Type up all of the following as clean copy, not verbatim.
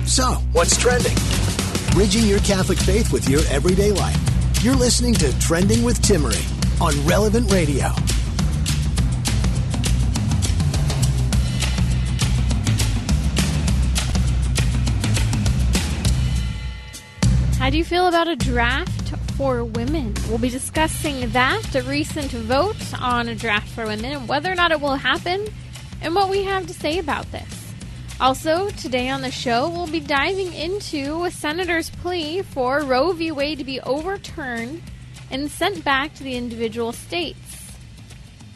So, what's trending? Bridging your Catholic faith with your everyday life. You're listening to Trending with Timmerie on Relevant Radio. How do you feel about a draft for women? We'll be discussing that, the recent vote on a draft for women, and whether or not it will happen, and what we have to say about this. Also, today on the show, we'll be diving into a senator's plea for Roe v. Wade to be overturned and sent back to the individual states.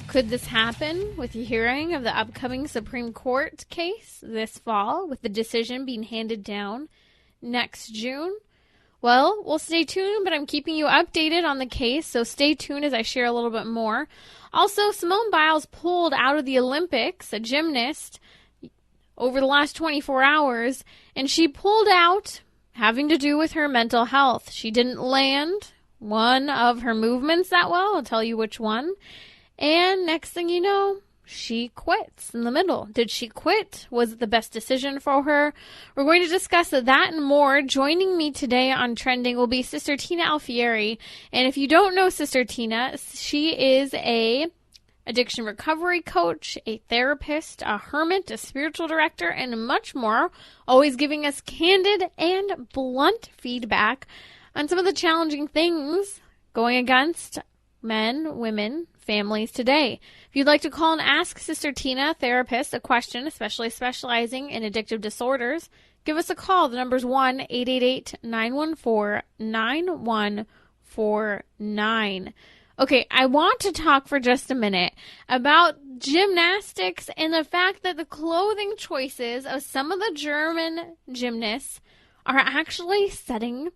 Could this happen with the hearing of the upcoming Supreme Court case this fall, with the decision being handed down next June? Well, we'll stay tuned, but I'm keeping you updated on the case, so stay tuned as I share a little bit more. Also, Simone Biles pulled out of the Olympics, a gymnast, over the last 24 hours, and she pulled out having to do with her mental health. She didn't land one of her movements that well. I'll tell you which one. And next thing you know, she quits in the middle. Did she quit? Was it the best decision for her? We're going to discuss that and more. Joining me today on Trending will be Sister Tina Alfieri. And if you don't know Sister Tina, she is a addiction recovery coach, a therapist, a hermit, a spiritual director, and much more, always giving us candid and blunt feedback on some of the challenging things going against men, women, families today. If you'd like to call and ask Sister Tina, therapist, a question, especially specializing in addictive disorders, give us a call. The number's 1-888-914-9149. Okay, I want to talk for just a minute about gymnastics and the fact that the clothing choices of some of the German gymnasts are actually setting,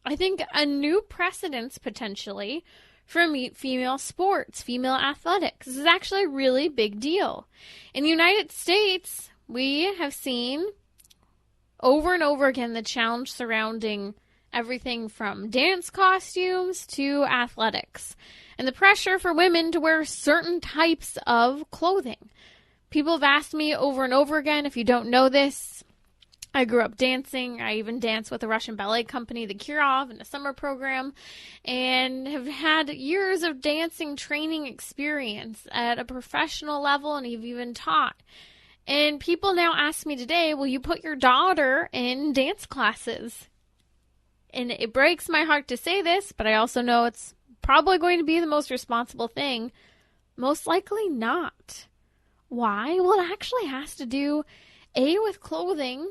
I think, a new precedence potentially for female sports, female athletics. This is actually a really big deal. In the United States, we have seen over and over again the challenge surrounding everything from dance costumes to athletics, and the pressure for women to wear certain types of clothing. People have asked me over and over again, if you don't know this, I grew up dancing. I even danced with the Russian ballet company, the Kirov, in a summer program, and have had years of dancing training experience at a professional level, and have even taught. And people now ask me today, will you put your daughter in dance classes? And it breaks my heart to say this, but I also know it's probably going to be the most responsible thing. Most likely not. Why? Well, it actually has to do, A, with clothing,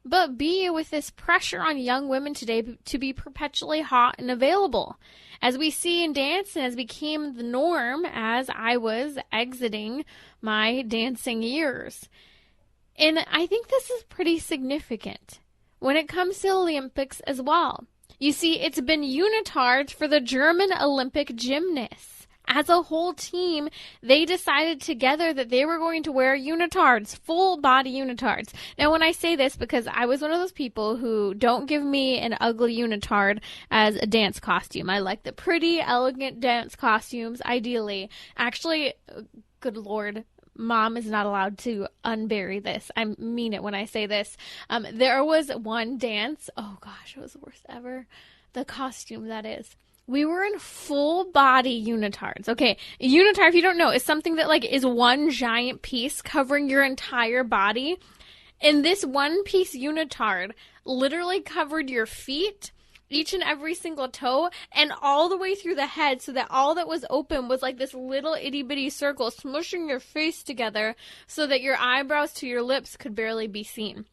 but B, with this pressure on young women today to be perpetually hot and available. As we see in dance, and as became the norm as I was exiting my dancing years. And I think this is pretty significant when it comes to Olympics as well. You see, it's been unitards for the German Olympic gymnasts. As a whole team, they decided together that they were going to wear unitards, full body unitards. Now, when I say this, because I was one of those people who don't give me an ugly unitard as a dance costume. I like the pretty, elegant dance costumes, ideally. Actually, good Lord, Mom is not allowed to unbury this. I mean it when I say this. There was one dance. Oh gosh, it was the worst ever. The costume, that is. We were in full body unitards. Okay, a unitard, if you don't know, is something that is one giant piece covering your entire body. And this one piece unitard literally covered your feet, each and every single toe, and all the way through the head, so that all that was open was like this little itty-bitty circle smushing your face together so that your eyebrows to your lips could barely be seen.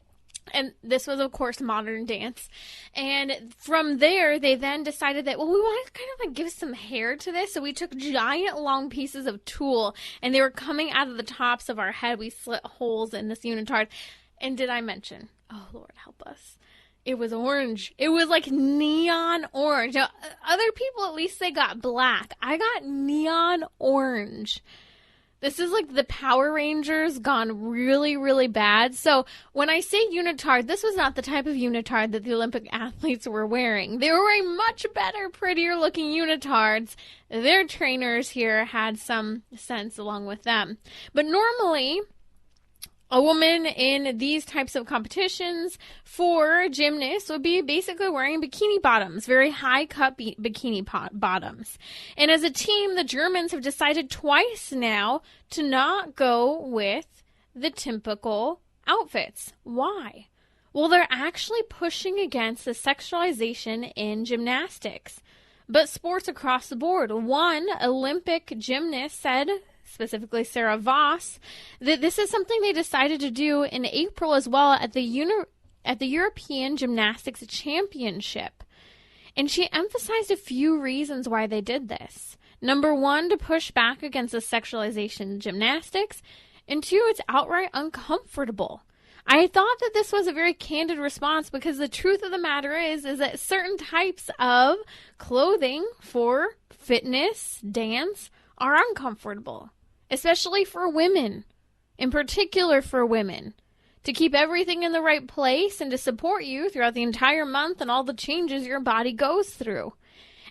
And this was, of course, modern dance. And from there, they then decided that, well, we want to kind of give some hair to this. So we took giant long pieces of tulle, and they were coming out of the tops of our head. We slit holes in this unitard. And did I mention, oh, Lord, help us, it was orange. It was like neon orange. Now, other people, at least they got black. I got neon orange. This is like the Power Rangers gone really, really bad. So when I say unitard, this was not the type of unitard that the Olympic athletes were wearing. They were wearing much better, prettier looking unitards. Their trainers here had some sense along with them. But normally, A woman in these types of competitions for gymnasts would be basically wearing bikini bottoms, very high-cut bikini bottoms. And as a team, the Germans have decided twice now to not go with the typical outfits. Why? Well, they're actually pushing against the sexualization in gymnastics, but sports across the board. One Olympic gymnast said, specifically Sarah Voss, that this is something they decided to do in April as well at the European Gymnastics Championship. And she emphasized a few reasons why they did this. Number one, to push back against the sexualization in gymnastics. And two, it's outright uncomfortable. I thought that this was a very candid response because the truth of the matter is that certain types of clothing for fitness, dance, are uncomfortable, especially for women, in particular for women. To keep everything in the right place and to support you throughout the entire month and all the changes your body goes through.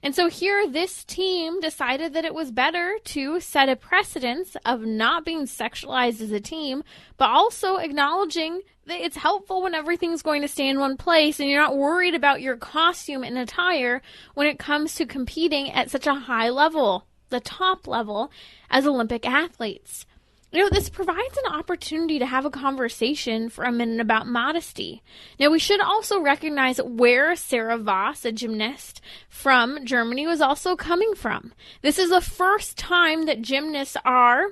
And so here, this team decided that it was better to set a precedence of not being sexualized as a team, but also acknowledging that it's helpful when everything's going to stay in one place and you're not worried about your costume and attire when it comes to competing at such a high level, the top level, as Olympic athletes. You know, this provides an opportunity to have a conversation for a minute about modesty. Now, we should also recognize where Sarah Voss, a gymnast from Germany, was also coming from. This is the first time that gymnasts are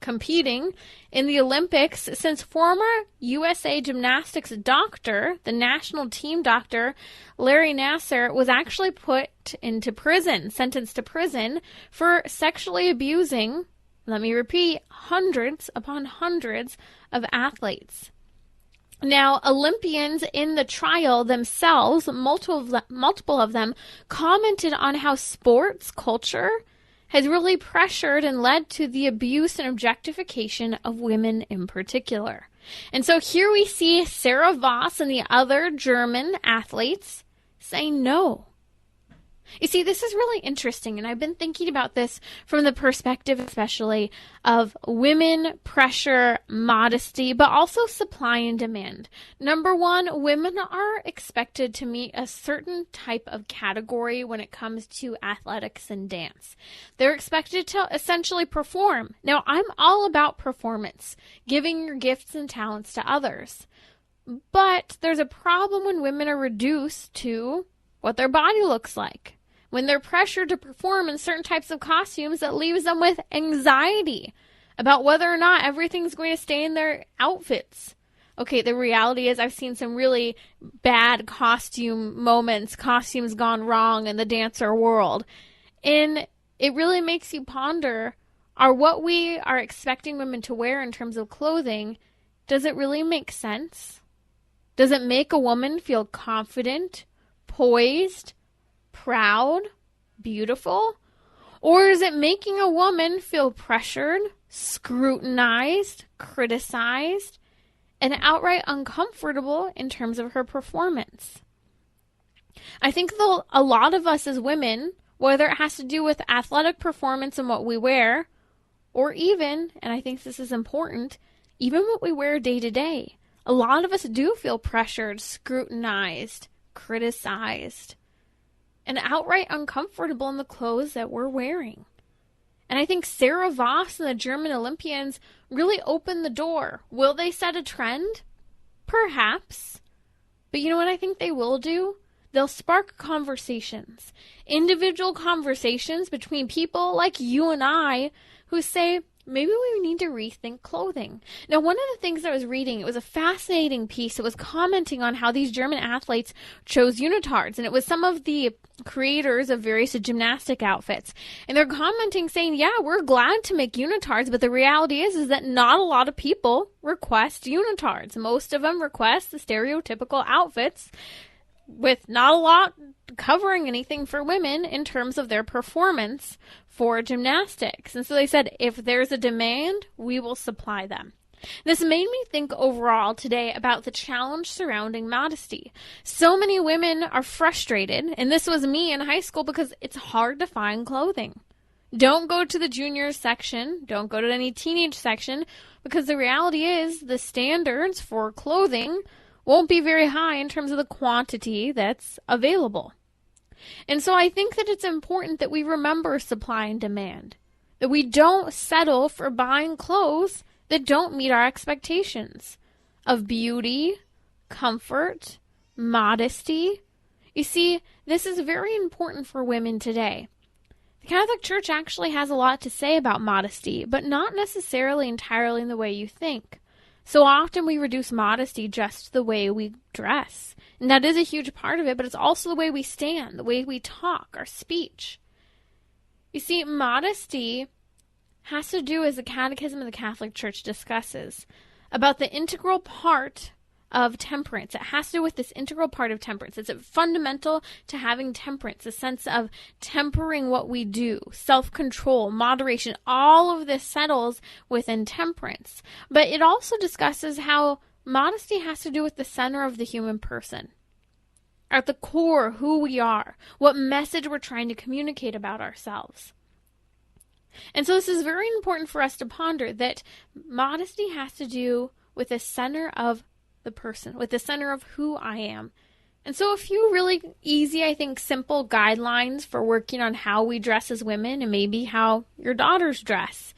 competing in the Olympics since former USA gymnastics doctor, the national team doctor, Larry Nassar, was actually sentenced to prison for sexually abusing, let me repeat, hundreds upon hundreds of athletes. Now, Olympians in the trial themselves, multiple of them, commented on how sports culture has really pressured and led to the abuse and objectification of women in particular. And so here we see Sarah Voss and the other German athletes saying no. You see, this is really interesting, and I've been thinking about this from the perspective especially of women, pressure, modesty, but also supply and demand. Number one, women are expected to meet a certain type of category when it comes to athletics and dance. They're expected to essentially perform. Now, I'm all about performance, giving your gifts and talents to others. But there's a problem when women are reduced to what their body looks like. When they're pressured to perform in certain types of costumes, that leaves them with anxiety about whether or not everything's going to stay in their outfits. Okay, the reality is I've seen some really bad costume moments, costumes gone wrong in the dancer world. And it really makes you ponder, are what we are expecting women to wear in terms of clothing, does it really make sense? Does it make a woman feel confident, poised, proud, beautiful? Or is it making a woman feel pressured, scrutinized, criticized, and outright uncomfortable in terms of her performance? I think a lot of us as women, whether it has to do with athletic performance and what we wear, or even, and I think this is important, even what we wear day to day, a lot of us do feel pressured, scrutinized, criticized, and outright uncomfortable in the clothes that we're wearing. And I think Sarah Voss and the German Olympians really opened the door. Will they set a trend? Perhaps. But you know what I think they will do? They'll spark conversations. Individual conversations between people like you and I who say, maybe we need to rethink clothing. Now, one of the things I was reading, it was a fascinating piece. It was commenting on how these German athletes chose unitards. And it was some of the creators of various gymnastic outfits. And they're commenting saying, yeah, we're glad to make unitards, but the reality is that not a lot of people request unitards. Most of them request the stereotypical outfits with not a lot covering anything for women in terms of their performance for gymnastics. And so they said, if there's a demand, we will supply them. This made me think overall today about the challenge surrounding modesty. So many women are frustrated, and this was me in high school, because it's hard to find clothing. Don't go to the junior section. Don't go to any teenage section, because the reality is the standards for clothing won't be very high in terms of the quantity that's available. And so I think that it's important that we remember supply and demand, that we don't settle for buying clothes that don't meet our expectations of beauty, comfort, modesty. You see, this is very important for women today. The Catholic Church actually has a lot to say about modesty, but not necessarily entirely in the way you think. So often we reduce modesty just to the way we dress. And that is a huge part of it, but it's also the way we stand, the way we talk, our speech. You see, modesty has to do, as the Catechism of the Catholic Church discusses, about the integral part of temperance. It has to do with this integral part of temperance. It's fundamental to having temperance, a sense of tempering what we do, self-control, moderation. All of this settles within temperance. But it also discusses how modesty has to do with the center of the human person. At the core, who we are, what message we're trying to communicate about ourselves. And so this is very important for us to ponder, that modesty has to do with the center of the person, with the center of who I am. And so a few really easy, I think, simple guidelines for working on how we dress as women, and maybe how your daughters dress,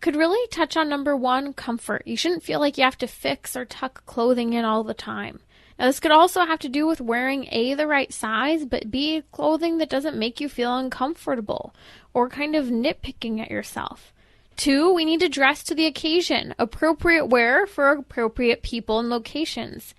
could really touch on number one, comfort. You shouldn't feel like you have to fix or tuck clothing in all the time. Now, this could also have to do with wearing the right size, but B, clothing that doesn't make you feel uncomfortable or kind of nitpicking at yourself. 2, we need to dress to the occasion, appropriate wear for appropriate people and locations.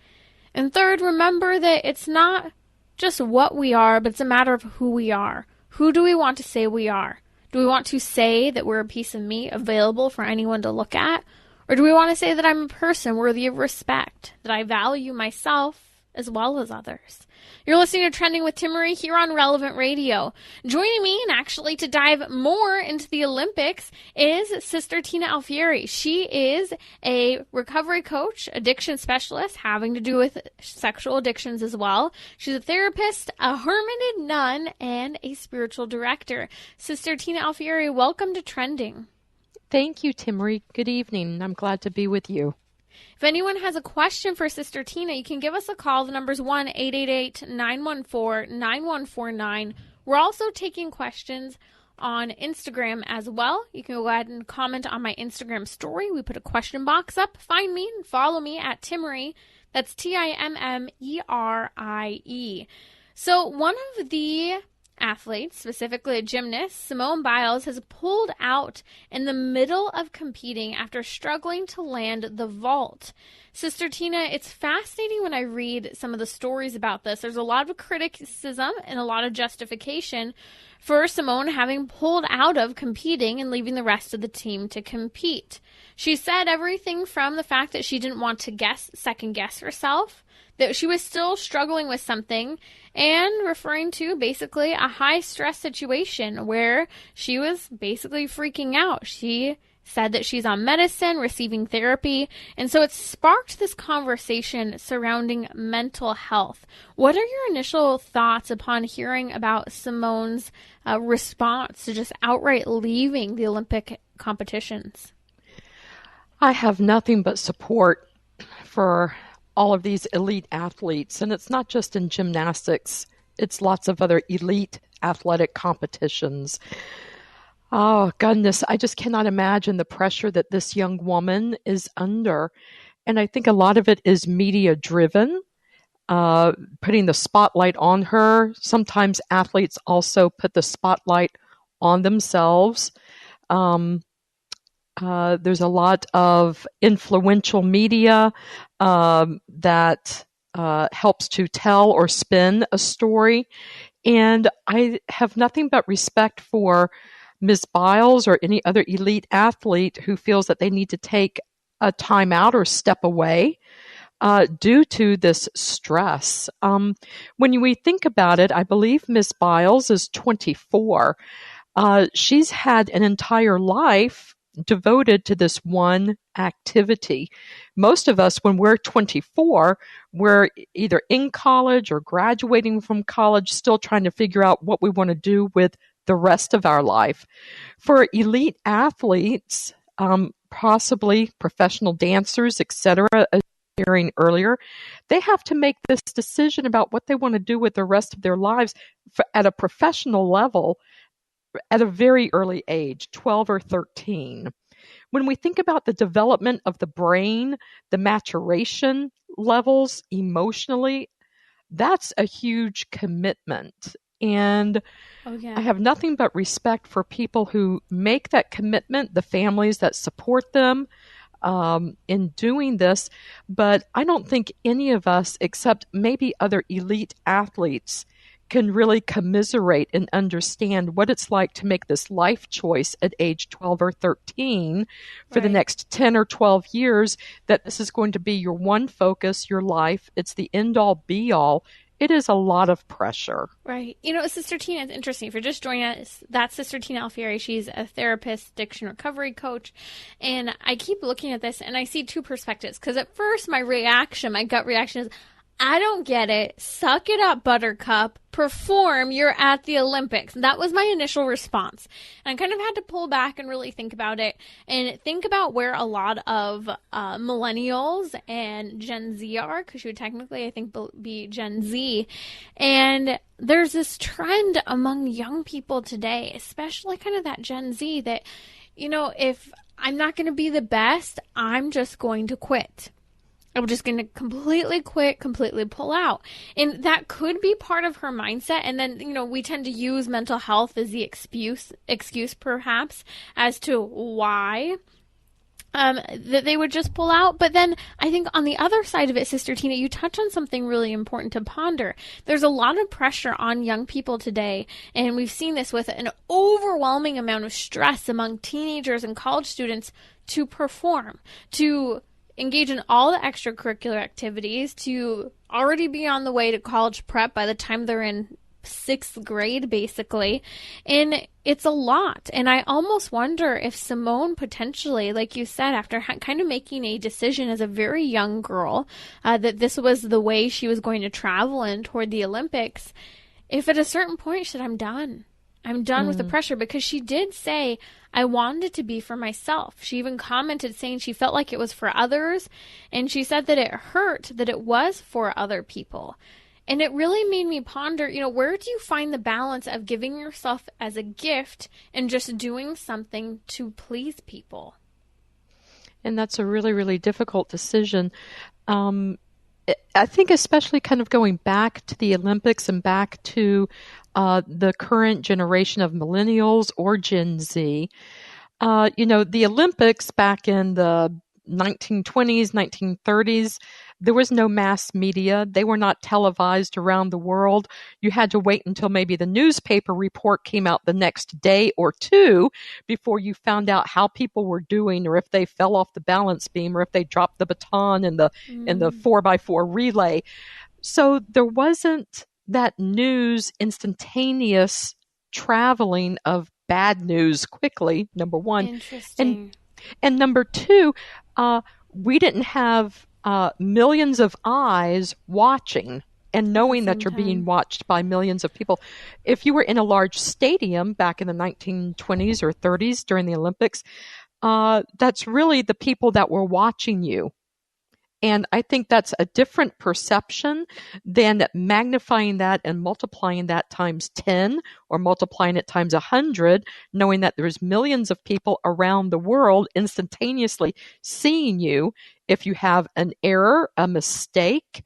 And 3rd, remember that it's not just what we are, but it's a matter of who we are. Who do we want to say we are? Do we want to say that we're a piece of meat available for anyone to look at? Or do we want to say that I'm a person worthy of respect, that I value myself as well as others? You're listening to Trending with Timmerie here on Relevant Radio. Joining me, and actually to dive more into the Olympics, is Sister Tina Alfieri. She is a recovery coach, addiction specialist, having to do with sexual addictions as well. She's a therapist, a hermited nun, and a spiritual director. Sister Tina Alfieri, welcome to Trending. Thank you, Timmerie. Good evening. I'm glad to be with you. If anyone has a question for Sister Tina, you can give us a call. The number's 1-888-914-9149. We're also taking questions on Instagram as well. You can go ahead and comment on my Instagram story. We put a question box up. Find me and follow me at Timmerie. That's Timmerie. So one of the athletes, specifically a gymnast, Simone Biles, has pulled out in the middle of competing after struggling to land the vault. Sister Tina, it's fascinating when I read some of the stories about this. There's a lot of criticism and a lot of justification for Simone having pulled out of competing and leaving the rest of the team to compete. She said everything from the fact that she didn't want to second guess herself, that she was still struggling with something, and referring to basically a high-stress situation where she was basically freaking out. She said that she's on medicine, receiving therapy, and so it sparked this conversation surrounding mental health. What are your initial thoughts upon hearing about Simone's response to just outright leaving the Olympic competitions? I have nothing but support for all of these elite athletes, and it's not just in gymnastics, it's lots of other elite athletic competitions. Oh, goodness, I just cannot imagine the pressure that this young woman is under, and I think a lot of it is media-driven, putting the spotlight on her. Sometimes athletes also put the spotlight on themselves. There's a lot of influential media that helps to tell or spin a story. And I have nothing but respect for Ms. Biles or any other elite athlete who feels that they need to take a time out or step away due to this stress. When we think about it, I believe Ms. Biles is 24. She's had an entire life devoted to this one activity. Most of us, when we're 24, we're either in college or graduating from college, still trying to figure out what we want to do with the rest of our life. For elite athletes, possibly professional dancers, etc., as sharing earlier, they have to make this decision about what they want to do with the rest of their lives at a professional level at a very early age, 12 or 13. When we think about the development of the brain, the maturation levels emotionally, that's a huge commitment. And I have nothing but respect for people who make that commitment, the families that support them in doing this. But I don't think any of us, except maybe other elite athletes, can really commiserate and understand what it's like to make this life choice at age 12 or 13 for the next 10 or 12 years, that this is going to be your one focus, your life. It's the end-all, be-all. It is a lot of pressure. Right. You know, Sister Tina, it's interesting. If you're just joining us, that's Sister Tina Alfieri. She's a therapist, addiction recovery coach. And I keep looking at this and I see two perspectives. Because at first, my gut reaction is, I don't get it. Suck it up, Buttercup. Perform. You're at the Olympics. That was my initial response. And I kind of had to pull back and really think about it and think about where a lot of millennials and Gen Z are, because she would technically, I think, be Gen Z. And there's this trend among young people today, especially kind of that Gen Z, that, you know, if I'm not going to be the best, I'm just going to quit. I'm just going to completely quit, completely pull out. And that could be part of her mindset. And then, you know, we tend to use mental health as the excuse perhaps as to why that they would just pull out. But then I think on the other side of it, Sister Tina, you touch on something really important to ponder. There's a lot of pressure on young people today. And we've seen this with an overwhelming amount of stress among teenagers and college students to perform, to engage in all the extracurricular activities, to already be on the way to college prep by the time they're in 6th grade, basically. And it's a lot. And I almost wonder if Simone potentially, like you said, after kind of making a decision as a very young girl, that this was the way she was going to travel in toward the Olympics, if at a certain point she said, I'm done. I'm done with the pressure, because she did say, I wanted it to be for myself. She even commented saying she felt like it was for others. And she said that it hurt that it was for other people. And it really made me ponder, you know, where do you find the balance of giving yourself as a gift and just doing something to please people? And that's a really, really difficult decision. I think especially kind of going back to the Olympics and back to the current generation of millennials or Gen Z. You know, the Olympics back in the 1920s, 1930s, there was no mass media. They were not televised around the world. You had to wait until maybe the newspaper report came out the next day or two before you found out how people were doing, or if they fell off the balance beam, or if they dropped the baton in the 4x4 relay. So there wasn't that news, instantaneous traveling of bad news quickly, number one. Interesting. And number two, we didn't have millions of eyes watching and knowing that you're being watched by millions of people. If you were in a large stadium back in the 1920s or 30s during the Olympics, that's really the people that were watching you. And I think that's a different perception than magnifying that and multiplying that times 10 or multiplying it times 100, knowing that there's millions of people around the world instantaneously seeing you. If you have an error, a mistake,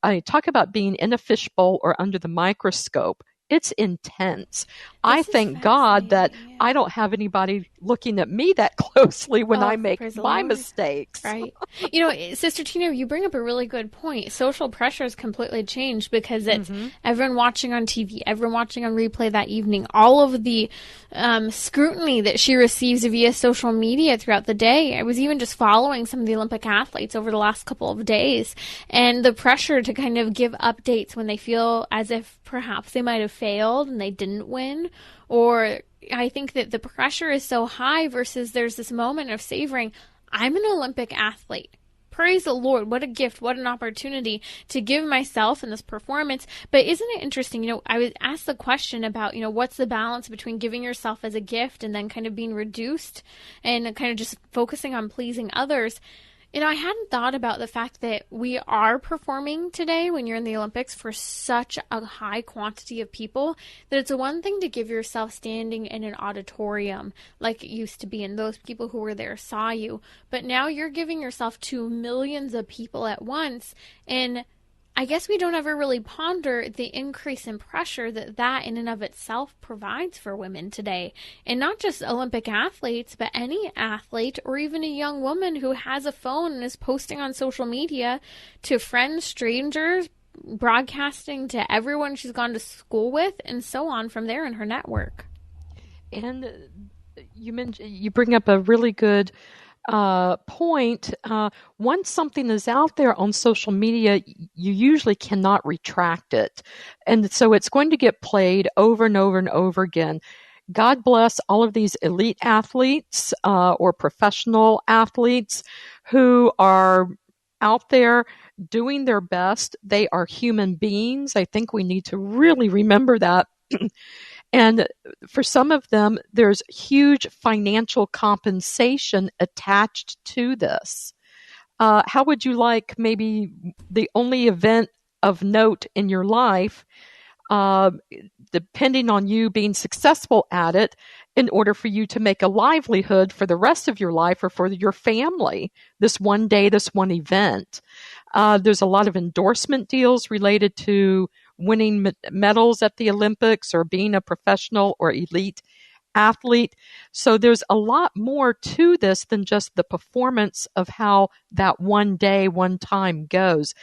I talk about being in a fishbowl or under the microscope. It's intense. I thank God that I don't have anybody looking at me that closely when I make my mistakes. Right. You know, Sister Tina, you bring up a really good point. Social pressure has completely changed because it's everyone watching on TV, everyone watching on replay that evening, all of the scrutiny that she receives via social media throughout the day. I was even just following some of the Olympic athletes over the last couple of days, and the pressure to kind of give updates when they feel as if perhaps they might have failed and they didn't win. Or I think that the pressure is so high versus there's this moment of savoring, I'm an Olympic athlete. praise the Lord. What a gift, what an opportunity to give myself in this performance. But isn't it interesting, I was asked the question about, what's the balance between giving yourself as a gift and then kind of being reduced and kind of just focusing on pleasing others. I hadn't thought about the fact that we are performing today when you're in the Olympics for such a high quantity of people that it's one thing to give yourself standing in an auditorium like it used to be, and those people who were there saw you. But now you're giving yourself to millions of people at once, and I guess we don't ever really ponder the increase in pressure that in and of itself provides for women today. And not just Olympic athletes, but any athlete or even a young woman who has a phone and is posting on social media to friends, strangers, broadcasting to everyone she's gone to school with, and so on from there in her network. And you bring up a really good point. Once something is out there on social media, you usually cannot retract it. And so it's going to get played over and over and over again. God bless all of these elite athletes or professional athletes who are out there doing their best. They are human beings. I think we need to really remember that. And for some of them, there's huge financial compensation attached to this. How would you like maybe the only event of note in your life, depending on you being successful at it, in order for you to make a livelihood for the rest of your life or for your family, this one day, this one event? There's a lot of endorsement deals related to winning medals at the Olympics or being a professional or elite athlete. So there's a lot more to this than just the performance of how that one day, one time goes.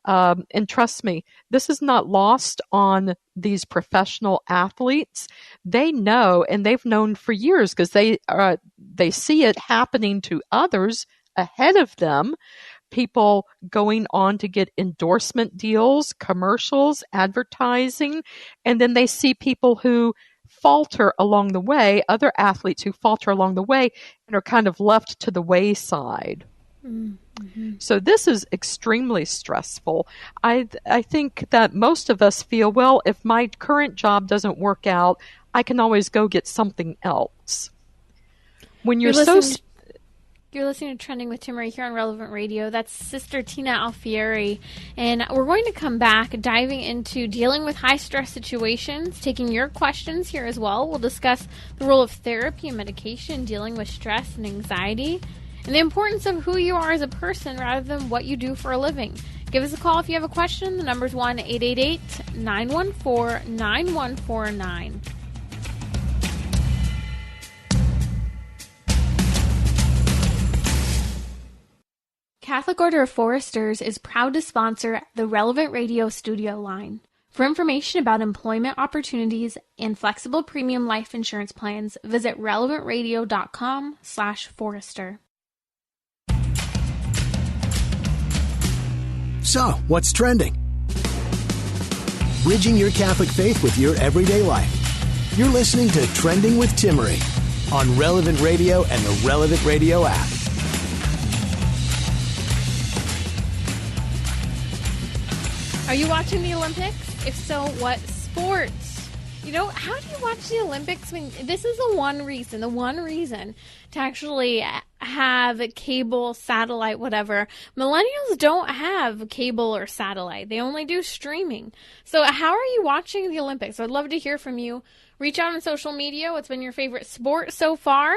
And trust me, this is not lost on these professional athletes. They know, and they've known for years because they see it happening to others ahead of them. People going on to get endorsement deals, commercials, advertising, and then they see people who falter along the way, other athletes who falter along the way and are kind of left to the wayside. Mm-hmm. So this is extremely stressful. I think that most of us feel, well, if my current job doesn't work out, I can always go get something else. When you're You're listening to Trending with Timmerie here on Relevant Radio. That's Sister Tina Alfieri. And we're going to come back diving into dealing with high-stress situations, taking your questions here as well. We'll discuss the role of therapy and medication dealing with stress and anxiety, and the importance of who you are as a person rather than what you do for a living. Give us a call if you have a question. The number's 1-888-914-9149. Catholic Order of Foresters is proud to sponsor the Relevant Radio studio line. For information about employment opportunities and flexible premium life insurance plans, visit relevantradio.com/forester. So, what's trending? Bridging your Catholic faith with your everyday life. You're listening to Trending with Timmerie on Relevant Radio and the Relevant Radio app. Are you watching the Olympics? If so, what sports? How do you watch the Olympics? This is the one reason to actually have cable, satellite, whatever. Millennials don't have cable or satellite. They only do streaming. So how are you watching the Olympics? I'd love to hear from you. Reach out on social media. What's been your favorite sport so far?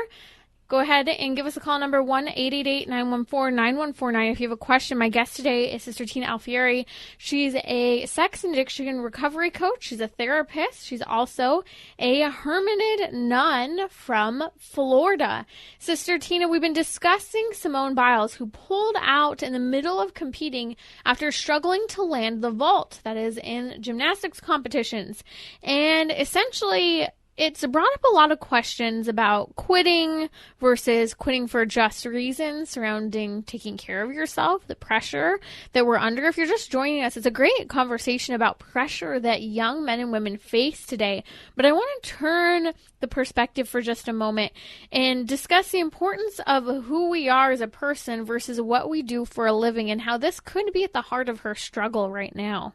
Go ahead and give us a call, number 1-888-914-9149. If you have a question, my guest today is Sister Tina Alfieri. She's a sex addiction recovery coach. She's a therapist. She's also a hermited nun from Florida. Sister Tina, we've been discussing Simone Biles, who pulled out in the middle of competing after struggling to land the vault, that is in gymnastics competitions. And essentially, it's brought up a lot of questions about quitting versus quitting for just reasons surrounding taking care of yourself, the pressure that we're under. If you're just joining us, it's a great conversation about pressure that young men and women face today. But I want to turn the perspective for just a moment and discuss the importance of who we are as a person versus what we do for a living, and how this could be at the heart of her struggle right now.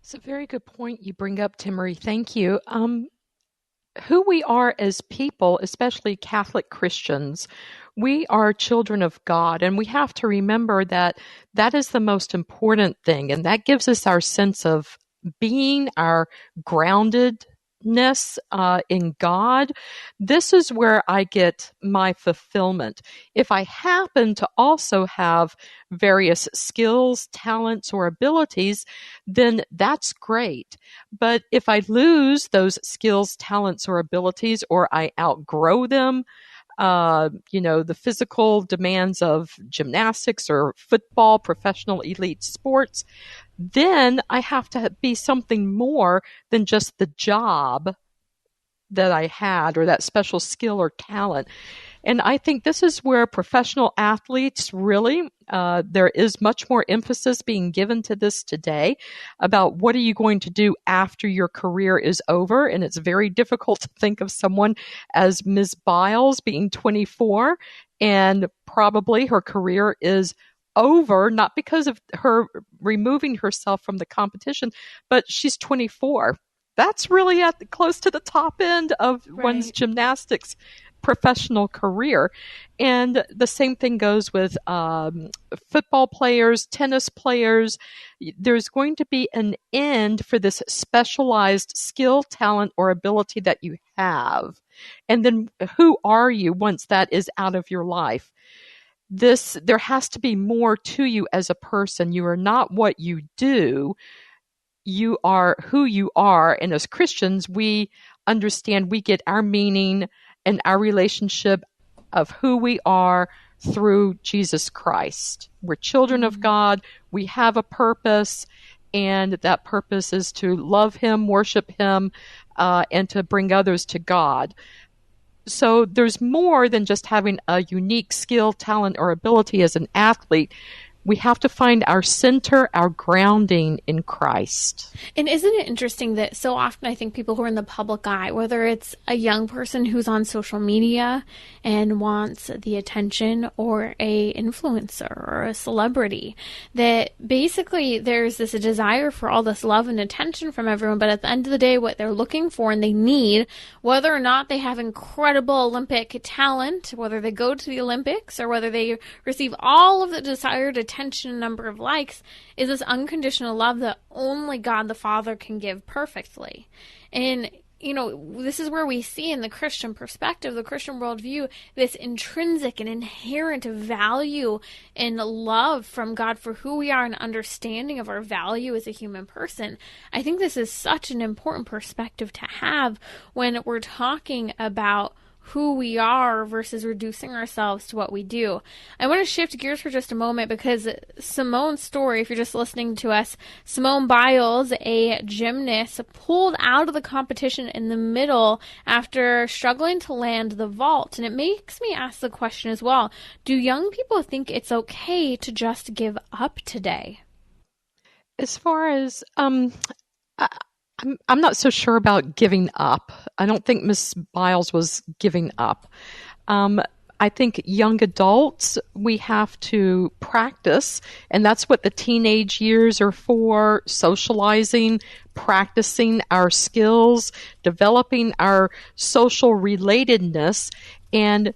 It's a very good point you bring up, Timmerie. Thank you. Who we are as people, especially Catholic Christians, we are children of God, and we have to remember that that is the most important thing, and that gives us our sense of being, our groundedness in God. This is where I get my fulfillment. If I happen to also have various skills, talents, or abilities, then that's great. But if I lose those skills, talents, or abilities, or I outgrow them, the physical demands of gymnastics or football, professional elite sports, then I have to be something more than just the job that I had or that special skill or talent. And I think this is where professional athletes really, there is much more emphasis being given to this today about what are you going to do after your career is over. And it's very difficult to think of someone as Ms. Biles being 24 and probably her career is over, not because of her removing herself from the competition, but she's 24. That's really close to the top end of one's gymnastics professional career. And the same thing goes with football players, tennis players. There's going to be an end for this specialized skill, talent, or ability that you have. And then who are you once that is out of your life? There has to be more to you as a person. You are not what you do. You are who you are. And as Christians, we understand we get our meaning and our relationship of who we are through Jesus Christ. We're children of God. We have a purpose, and that purpose is to love Him, worship Him, and to bring others to God. So there's more than just having a unique skill, talent, or ability as an athlete. We have to find our center, our grounding in Christ. And isn't it interesting that so often I think people who are in the public eye, whether it's a young person who's on social media and wants the attention, or a influencer or a celebrity, that basically there's this desire for all this love and attention from everyone, but at the end of the day, what they're looking for and they need, whether or not they have incredible Olympic talent, whether they go to the Olympics or whether they receive all of the desired attention, number of likes, is this unconditional love that only God the Father can give perfectly. And this is where we see in the Christian perspective, the Christian worldview, this intrinsic and inherent value and love from God for who we are and understanding of our value as a human person. I think this is such an important perspective to have when we're talking about who we are versus reducing ourselves to what we do. I want to shift gears for just a moment because Simone's story, if you're just listening to us, Simone Biles, a gymnast, pulled out of the competition in the middle after struggling to land the vault. And it makes me ask the question as well, do young people think it's okay to just give up today? As far as I'm not so sure about giving up. I don't think Miss Biles was giving up. I think young adults, we have to practice, and that's what the teenage years are for, socializing, practicing our skills, developing our social relatedness, and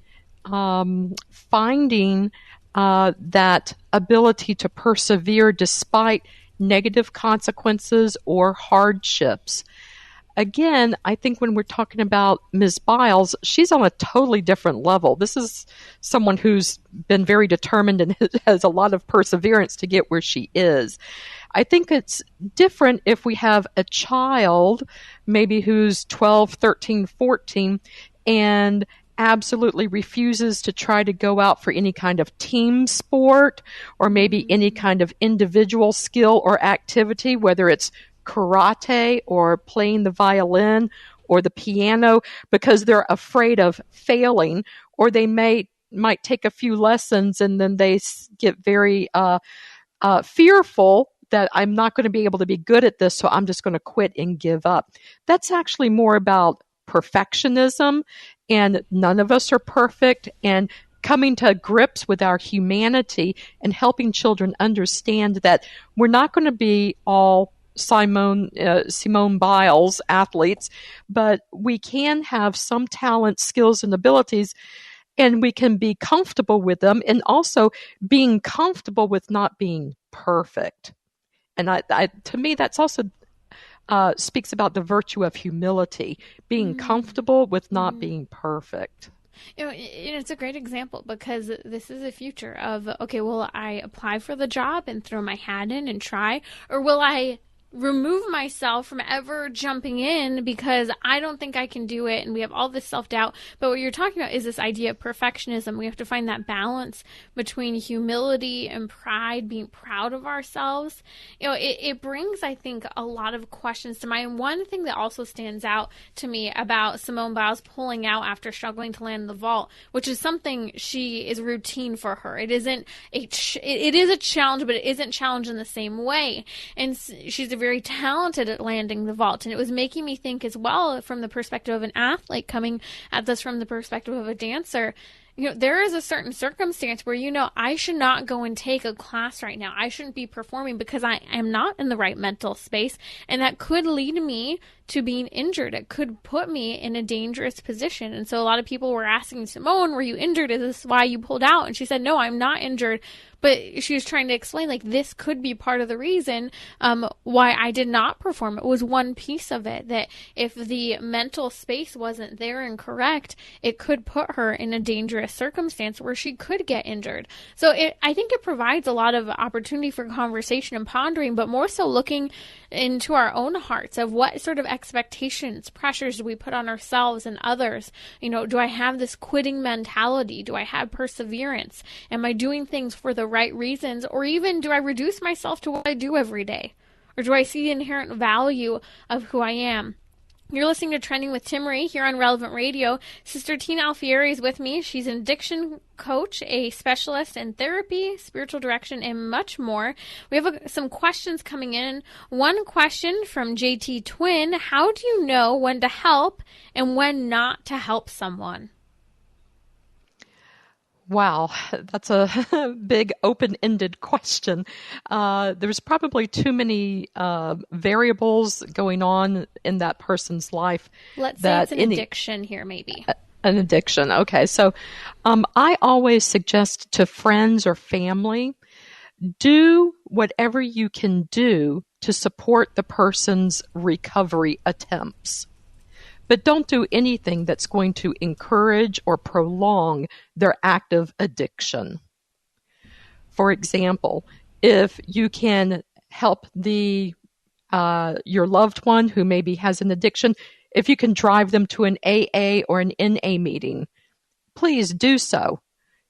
finding that ability to persevere despite negative consequences or hardships. Again, I think when we're talking about Ms. Biles, she's on a totally different level. This is someone who's been very determined and has a lot of perseverance to get where she is. I think it's different if we have a child, maybe who's 12, 13, 14, and absolutely refuses to try to go out for any kind of team sport or maybe any kind of individual skill or activity, whether it's karate or playing the violin or the piano because they're afraid of failing, or they might take a few lessons and then they get very fearful that I'm not going to be able to be good at this, so I'm just going to quit and give up. That's actually more about perfectionism, and none of us are perfect, and coming to grips with our humanity and helping children understand that we're not going to be all Simone Biles athletes, but we can have some talent, skills, and abilities, and we can be comfortable with them, and also being comfortable with not being perfect. And to me, that's also speaks about the virtue of humility, being comfortable with not being perfect. It's a great example because this is a future of, okay, will I apply for the job and throw my hat in and try? Or will I remove myself from ever jumping in because I don't think I can do it, and we have all this self-doubt. But what you're talking about is this idea of perfectionism. We have to find that balance between humility and pride, being proud of ourselves. It brings, I think, a lot of questions to mind. One thing that also stands out to me about Simone Biles pulling out after struggling to land the vault, which is something she is routine for her. It is a challenge, but it isn't challenged in the same way. And she's very talented at landing the vault, and it was making me think as well, from the perspective of an athlete coming at this from the perspective of a dancer. There is a certain circumstance where, I should not go and take a class right now. I shouldn't be performing because I am not in the right mental space. And that could lead me to being injured. It could put me in a dangerous position. And so a lot of people were asking Simone, were you injured? Is this why you pulled out? And she said, no, I'm not injured. But she was trying to explain, this could be part of the reason why I did not perform. It was one piece of it, that if the mental space wasn't there and correct, it could put her in a dangerous circumstance where she could get injured. So I think it provides a lot of opportunity for conversation and pondering, but more so looking into our own hearts of what sort of expectations, pressures do we put on ourselves and others? Do I have this quitting mentality? Do I have perseverance? Am I doing things for the right reasons? Or even, do I reduce myself to what I do every day? Or do I see the inherent value of who I am? You're listening to Trending with Timmerie here on Relevant Radio. Sister Tina Alfieri is with me. She's an addiction coach, a specialist in therapy, spiritual direction, and much more. We have some questions coming in. One question from JT Twin: how do you know when to help and when not to help someone? Wow, that's a big open-ended question. There's probably too many variables going on in that person's life. Let's say it's an addiction here, maybe. An addiction. Okay, so I always suggest to friends or family, do whatever you can do to support the person's recovery attempts. But don't do anything that's going to encourage or prolong their active addiction. For example, if you can help your loved one who maybe has an addiction, if you can drive them to an AA or an NA meeting, please do so.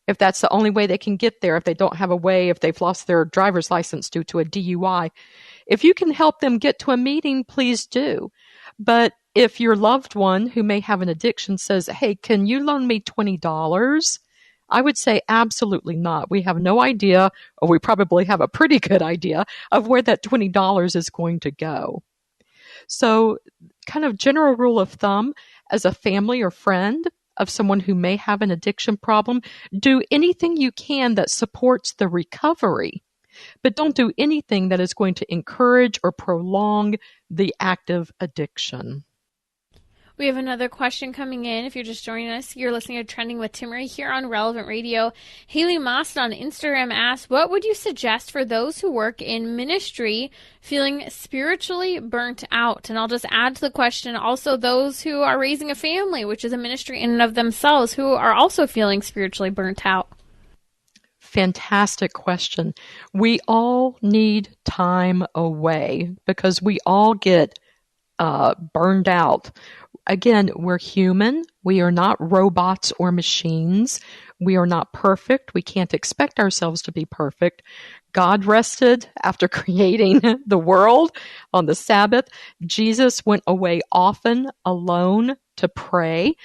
If that's the only way they can get there, if they don't have a way, if they've lost their driver's license due to a DUI, if you can help them get to a meeting, please do. But if your loved one who may have an addiction says, hey, can you loan me $20? I would say absolutely not. We have no idea, or we probably have a pretty good idea of where that $20 is going to go. So kind of general rule of thumb, as a family or friend of someone who may have an addiction problem, do anything you can that supports the recovery, but don't do anything that is going to encourage or prolong the active addiction. We have another question coming in. If you're just joining us, you're listening to Trending with Timmerie here on Relevant Radio. Haley Moss on Instagram asks, what would you suggest for those who work in ministry feeling spiritually burnt out? And I'll just add to the question, also those who are raising a family, which is a ministry in and of themselves, who are also feeling spiritually burnt out. Fantastic question. We all need time away because we all get burned out. Again, we're human. We are not robots or machines. We are not perfect. We can't expect ourselves to be perfect. God rested after creating the world on the Sabbath. Jesus went away often alone to pray.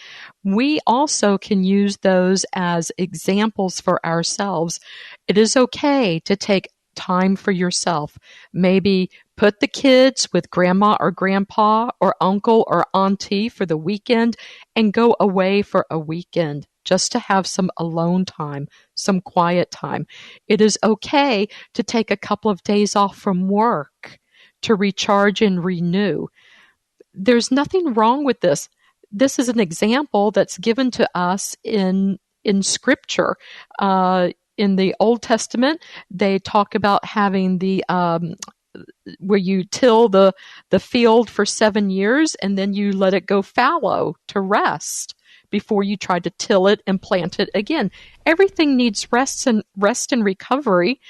We also can use those as examples for ourselves. It is okay to take time for yourself. Maybe put the kids with grandma or grandpa or uncle or auntie for the weekend and go away for a weekend just to have some alone time, some quiet time. It is okay to take a couple of days off from work to recharge and renew. There's nothing wrong with this. This is an example that's given to us in Scripture. In the Old Testament, they talk about having the where you till the field for 7 years and then you let it go fallow to rest before you try to till it and plant it again. Everything needs rest and recovery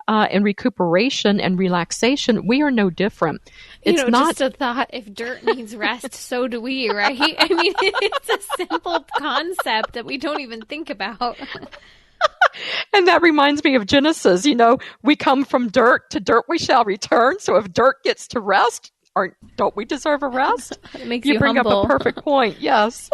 and recuperation and relaxation. We are no different. It's not just a thought, if dirt needs rest, so do we, right? I mean, it's a simple concept that we don't even think about. And that reminds me of Genesis. We come from dirt, to dirt we shall return. So if dirt gets to rest, don't we deserve a rest? It makes you bring humble. up a perfect point. Yes.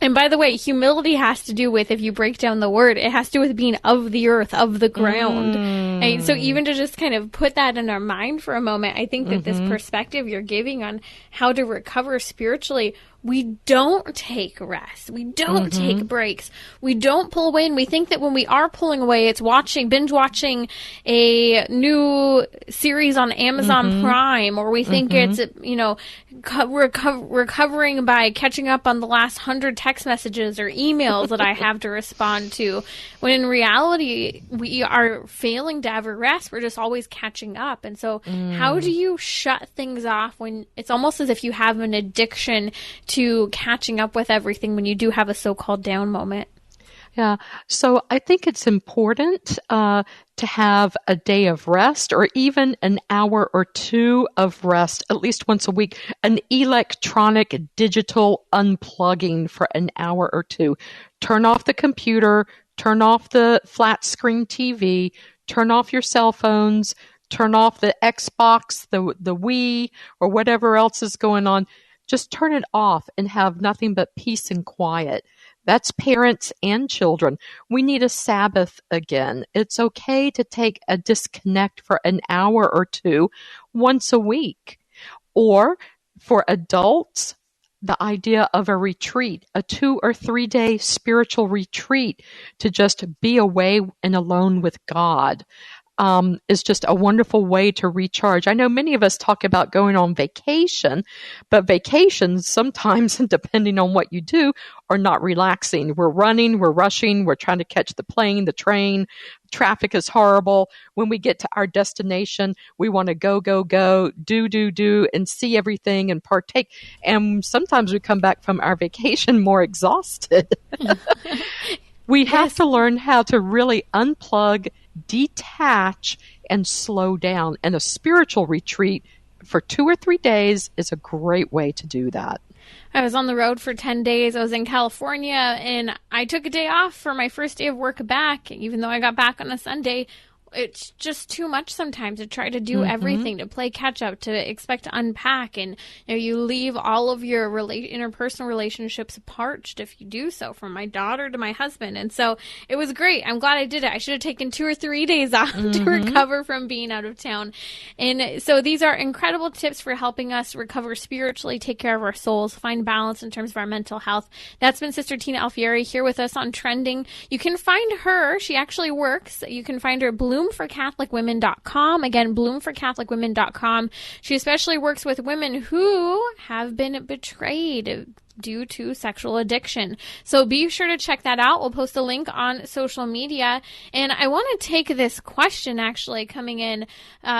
And by the way, humility has to do with, if you break down the word, it has to do with being of the earth, of the ground. And so even to just kind of put that in our mind for a moment, I think that this perspective you're giving on how to recover spiritually, we don't take rest. We don't take breaks. We don't pull away. And we think that when we are pulling away, it's binge watching a new series on Amazon Prime, or we think it's, recovering by catching up on the last 100 text messages or emails that I have to respond to. When in reality, we are failing to ever rest. We're just always catching up. And so how do you shut things off when it's almost as if you have an addiction to catching up with everything when you do have a so-called down moment? Yeah. So I think it's important to have a day of rest, or even an hour or two of rest, at least once a week, an electronic digital unplugging for an hour or two. Turn off the computer, turn off the flat screen TV, turn off your cell phones, turn off the Xbox, the Wii, or whatever else is going on. Just turn it off and have nothing but peace and quiet. That's parents and children. We need a Sabbath again. It's okay to take a disconnect for an hour or two once a week. Or for adults, the idea of a retreat, a 2 or 3 day spiritual retreat to just be away and alone with God. Is just a wonderful way to recharge. I know many of us talk about going on vacation, but vacations sometimes, depending on what you do, are not relaxing. We're running, we're rushing, we're trying to catch the plane, the train. Traffic is horrible. When we get to our destination, we want to go, do, and see everything and partake. And sometimes we come back from our vacation more exhausted. We have to learn how to really unplug, detach, and slow down. And a spiritual retreat for 2 or 3 days is a great way to do that. I was on the road for 10 days. I was in California, and I took a day off for my first day of work back, even though I got back on a Sunday. It's just too much sometimes to try to do everything, to play catch up, to expect to unpack. And you leave all of your interpersonal relationships parched if you do so, from my daughter to my husband. And so it was great. I'm glad I did it. I should have taken 2 or 3 days off to recover from being out of town. And so these are incredible tips for helping us recover spiritually, take care of our souls, find balance in terms of our mental health. That's been Sister Tina Alfieri here with us on Trending. You can find her. She actually works. You can find her at bloomforcatholicwomen.com. Again, bloomforcatholicwomen.com. She especially works with women who have been betrayed due to sexual addiction. So be sure to check that out. We'll post a link on social media. And I want to take this question actually coming in.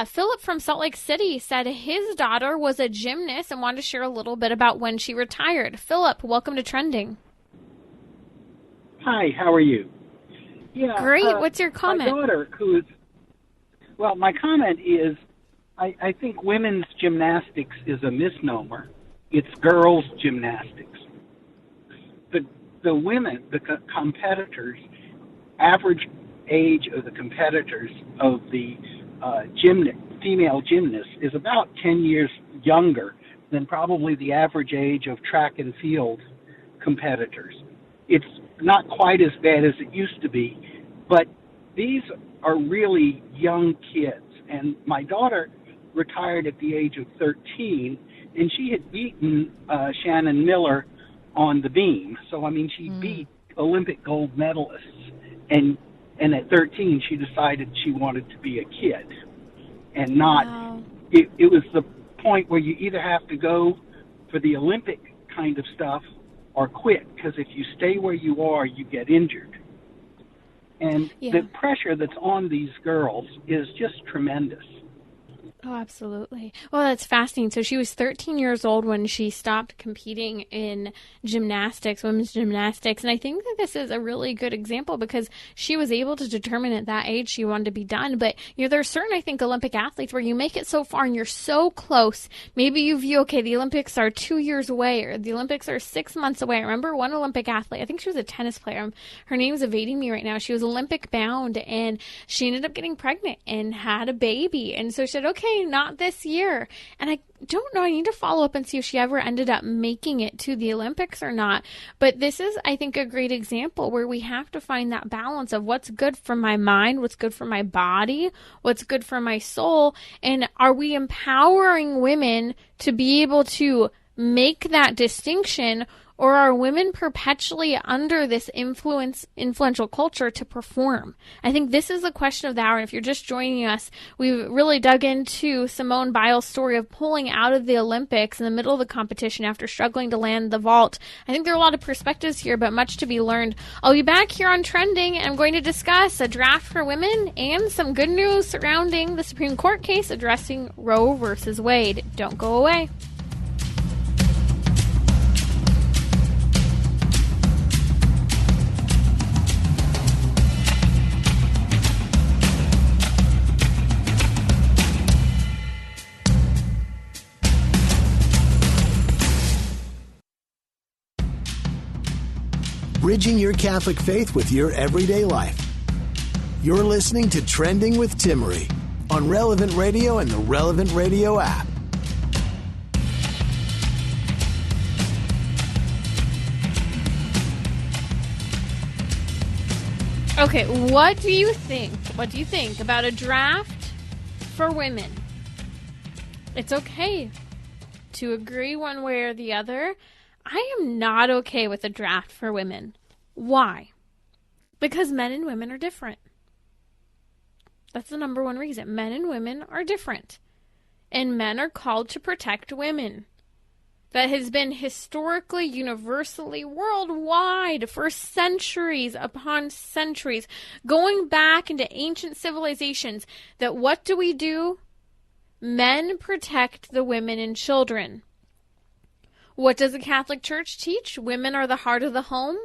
Philip from Salt Lake City said his daughter was a gymnast and wanted to share a little bit about when she retired. Philip, welcome to Trending. Hi, how are you? Yeah, great. What's your comment? My daughter, my comment is, I think women's gymnastics is a misnomer. it's girls gymnastics. The women, the competitors, average age of the competitors of the female gymnasts is about 10 years younger than probably the average age of track and field competitors. It's not quite as bad as it used to be, but these are really young kids. And my daughter retired at the age of 13, and she had beaten Shannon Miller on the beam. So, I mean, she beat Olympic gold medalists. And at 13, she decided she wanted to be a kid. And not, wow. It was the point where you either have to go for the Olympic kind of stuff or quit, because if you stay where you are, you get injured. And the pressure that's on these girls is just tremendous. Oh, absolutely. Well, that's fascinating. So she was 13 years old when she stopped competing in gymnastics, women's gymnastics. And I think that this is a really good example because she was able to determine at that age she wanted to be done. But, you know, there are certain, I think, Olympic athletes where you make it so far and you're so close. Maybe you view, okay, the Olympics are 2 years away or the Olympics are 6 months away. I remember one Olympic athlete, I think she was a tennis player. Her name is evading me right now. She was Olympic bound and she ended up getting pregnant and had a baby. And so she said, okay, not this year. And I don't know, I need to follow up and see if she ever ended up making it to the Olympics or not. But this is, I think, a great example where we have to find that balance of what's good for my mind, what's good for my body, what's good for my soul. And are we empowering women to be able to make that distinction, or are women perpetually under this influential culture to perform? I think this is the question of the hour. And if you're just joining us, we've really dug into Simone Biles' story of pulling out of the Olympics in the middle of the competition after struggling to land the vault. I think there are a lot of perspectives here, but much to be learned. I'll be back here on Trending, and I'm going to discuss a draft for women and some good news surrounding the Supreme Court case addressing Roe versus Wade. Don't go away. Bridging your Catholic faith with your everyday life. You're listening to Trending with Timmerie on Relevant Radio and the Relevant Radio app. Okay, what do you think? What do you think about a draft for women? It's okay to agree one way or the other. I am not okay with a draft for women. Why? Because men and women are different. That's the number one reason. Men and women are different. And men are called to protect women. That has been historically, universally, worldwide for centuries upon centuries, going back into ancient civilizations, that what do? Men protect the women and children. What does the Catholic Church teach? Women are the heart of the home.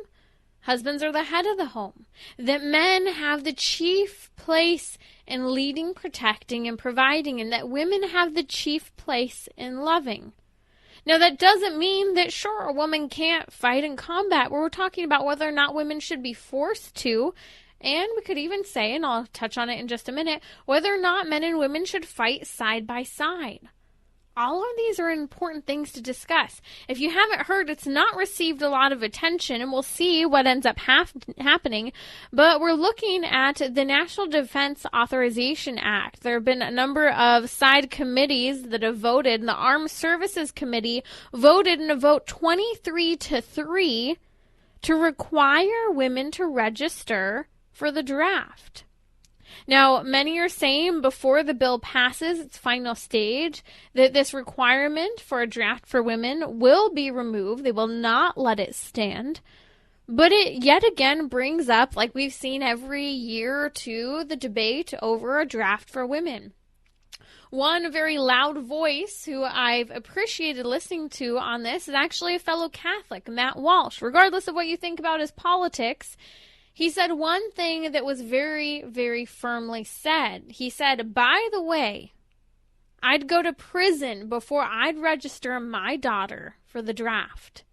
Husbands are the head of the home. That men have the chief place in leading, protecting, and providing, and that women have the chief place in loving. Now, that doesn't mean that, sure, a woman can't fight in combat. We're talking about whether or not women should be forced to. And we could even say, and I'll touch on it in just a minute, whether or not men and women should fight side by side. All of these are important things to discuss. If you haven't heard, it's not received a lot of attention, and we'll see what ends up happening. But we're looking at the National Defense Authorization Act. There have been a number of side committees that have voted, and the Armed Services Committee voted in a vote 23-3 to require women to register for the draft. Now, many are saying before the bill passes its final stage that this requirement for a draft for women will be removed. They will not let it stand. But it yet again brings up, like we've seen every year or two, the debate over a draft for women. One very loud voice who I've appreciated listening to on this is actually a fellow Catholic, Matt Walsh. Regardless of what you think about his politics, he said one thing that was very, very firmly said. He said, by the way, I'd go to prison before I'd register my daughter for the draft.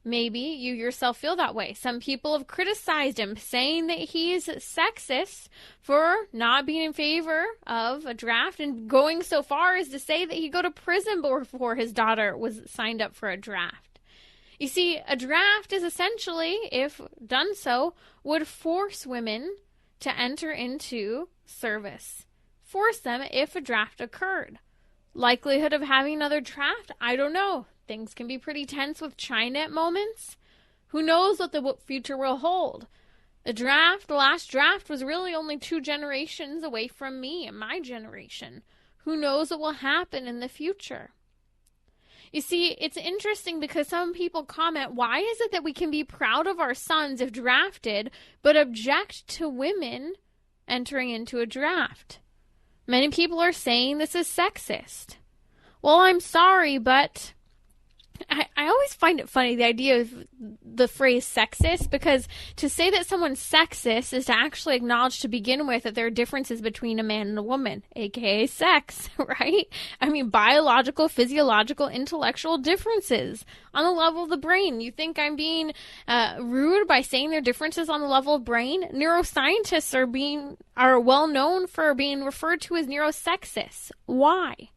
Maybe you yourself feel that way. Some people have criticized him, saying that he's sexist for not being in favor of a draft and going so far as to say that he'd go to prison before his daughter was signed up for a draft. You see, a draft is essentially, if done so, would force women to enter into service. Force them if a draft occurred. Likelihood of having another draft? I don't know. Things can be pretty tense with China at moments. Who knows what the future will hold? The last draft was really only 2 generations away from me and my generation. Who knows what will happen in the future? You see, it's interesting because some people comment, why is it that we can be proud of our sons if drafted, but object to women entering into a draft? Many people are saying this is sexist. Well, I'm sorry, but I always find it funny, the idea of the phrase sexist, because to say that someone's sexist is to actually acknowledge to begin with that there are differences between a man and a woman, aka sex, right? I mean, biological, physiological, intellectual differences on the level of the brain. You think I'm being rude by saying there are differences on the level of brain? Neuroscientists are well known for being referred to as neurosexists. Why?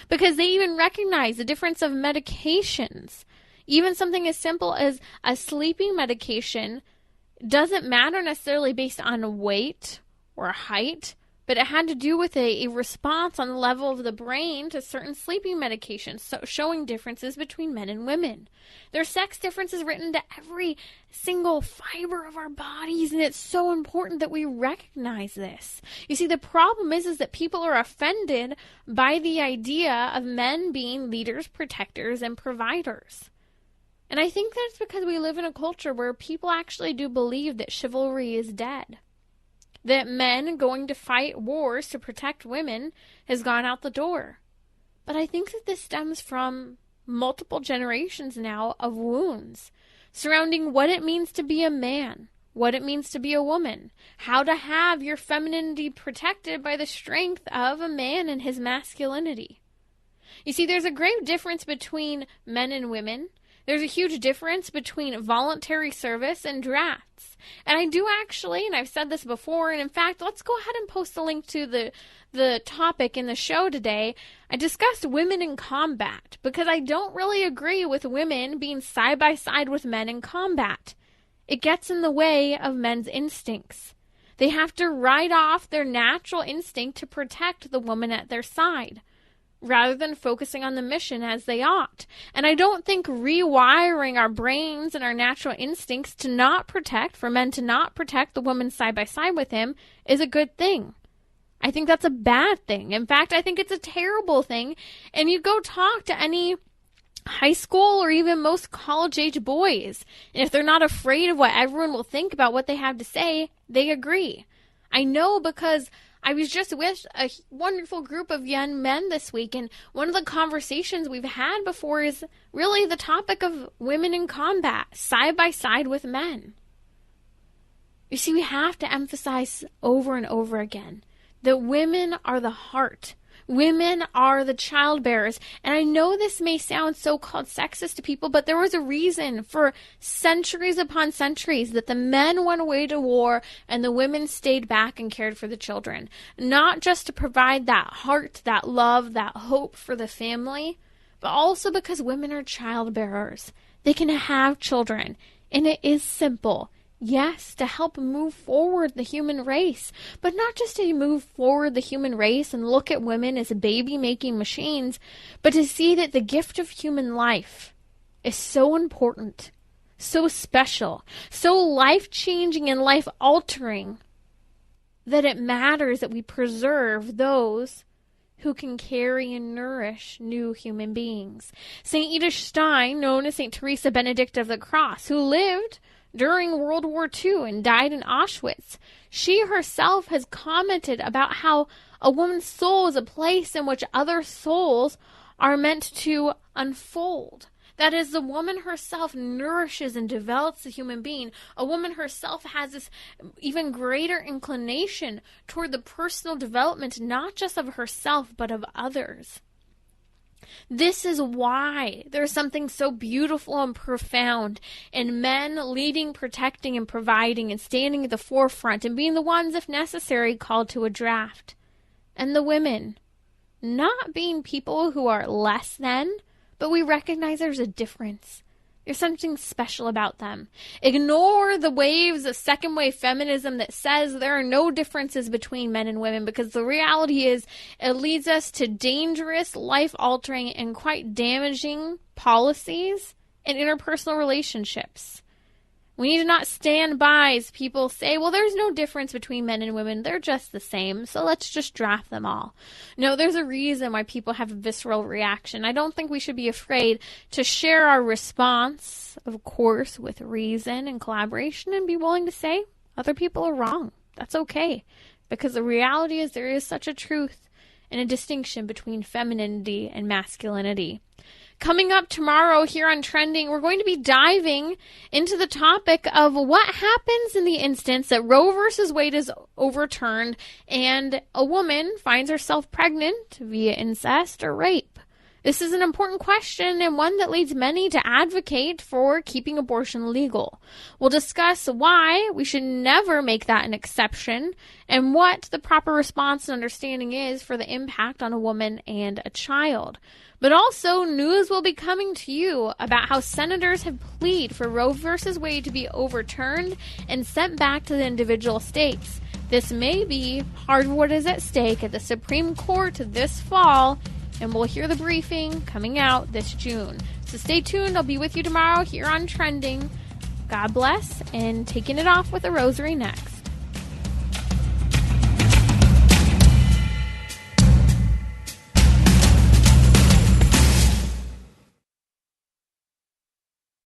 Because they even recognize the difference of medications. Even something as simple as a sleeping medication doesn't matter necessarily based on weight or height, but it had to do with a response on the level of the brain to certain sleeping medications, so showing differences between men and women. There are sex differences written into every single fiber of our bodies, and it's so important that we recognize this. You see, the problem is that people are offended by the idea of men being leaders, protectors, and providers. And I think that's because we live in a culture where people actually do believe that chivalry is dead. That men going to fight wars to protect women has gone out the door. But I think that this stems from multiple generations now of wounds surrounding what it means to be a man, what it means to be a woman, how to have your femininity protected by the strength of a man and his masculinity. You see, there's a great difference between men and women. There's a huge difference between voluntary service and drafts. And I do actually, and I've said this before, and in fact, let's go ahead and post a link to the topic in the show today. I discussed women in combat because I don't really agree with women being side by side with men in combat. It gets in the way of men's instincts. They have to write off their natural instinct to protect the woman at their side, rather than focusing on the mission as they ought. And I don't think rewiring our brains and our natural instincts to not protect, for men to not protect the woman side by side with him, is a good thing. I think that's a bad thing. In fact, I think it's a terrible thing. And you go talk to any high school or even most college-age boys, and if they're not afraid of what everyone will think about what they have to say, they agree. I know because I was just with a wonderful group of young men this week, and one of the conversations we've had before is really the topic of women in combat, side by side with men. You see, we have to emphasize over and over again that women are the heart. Women are the childbearers. And I know this may sound so-called sexist to people, but there was a reason for centuries upon centuries that the men went away to war and the women stayed back and cared for the children. Not just to provide that heart, that love, that hope for the family, but also because women are childbearers. They can have children. And it is simple. Yes, to help move forward the human race, but not just to move forward the human race and look at women as baby-making machines, but to see that the gift of human life is so important, so special, so life-changing and life-altering that it matters that we preserve those who can carry and nourish new human beings. St. Edith Stein, known as St. Teresa Benedict of the Cross, who lived during World War II and died in Auschwitz, she herself has commented about how a woman's soul is a place in which other souls are meant to unfold. That is, the woman herself nourishes and develops the human being. A woman herself has this even greater inclination toward the personal development, not just of herself, but of others. This is why there's something so beautiful and profound in men leading, protecting, and providing, and standing at the forefront, and being the ones, if necessary, called to a draft. And the women not being people who are less than, but we recognize there's a difference. There's something special about them. Ignore the waves of second wave feminism that says there are no differences between men and women, because the reality is it leads us to dangerous, life-altering, and quite damaging policies in interpersonal relationships. We need to not stand by as people say, well, there's no difference between men and women. They're just the same, so let's just draft them all. No, there's a reason why people have a visceral reaction. I don't think we should be afraid to share our response, of course, with reason and collaboration, and be willing to say other people are wrong. That's okay, because the reality is there is such a truth and a distinction between femininity and masculinity. Coming up tomorrow here on Trending, we're going to be diving into the topic of what happens in the instance that Roe versus Wade is overturned and a woman finds herself pregnant via incest or rape. This is an important question and one that leads many to advocate for keeping abortion legal. We'll discuss why we should never make that an exception and what the proper response and understanding is for the impact on a woman and a child. But also, news will be coming to you about how senators have pleaded for Roe versus Wade to be overturned and sent back to the individual states. This may be part of what is at stake at the Supreme Court this fall, and we'll hear the briefing coming out this June. So stay tuned. I'll be with you tomorrow here on Trending. God bless, and taking it off with a rosary next.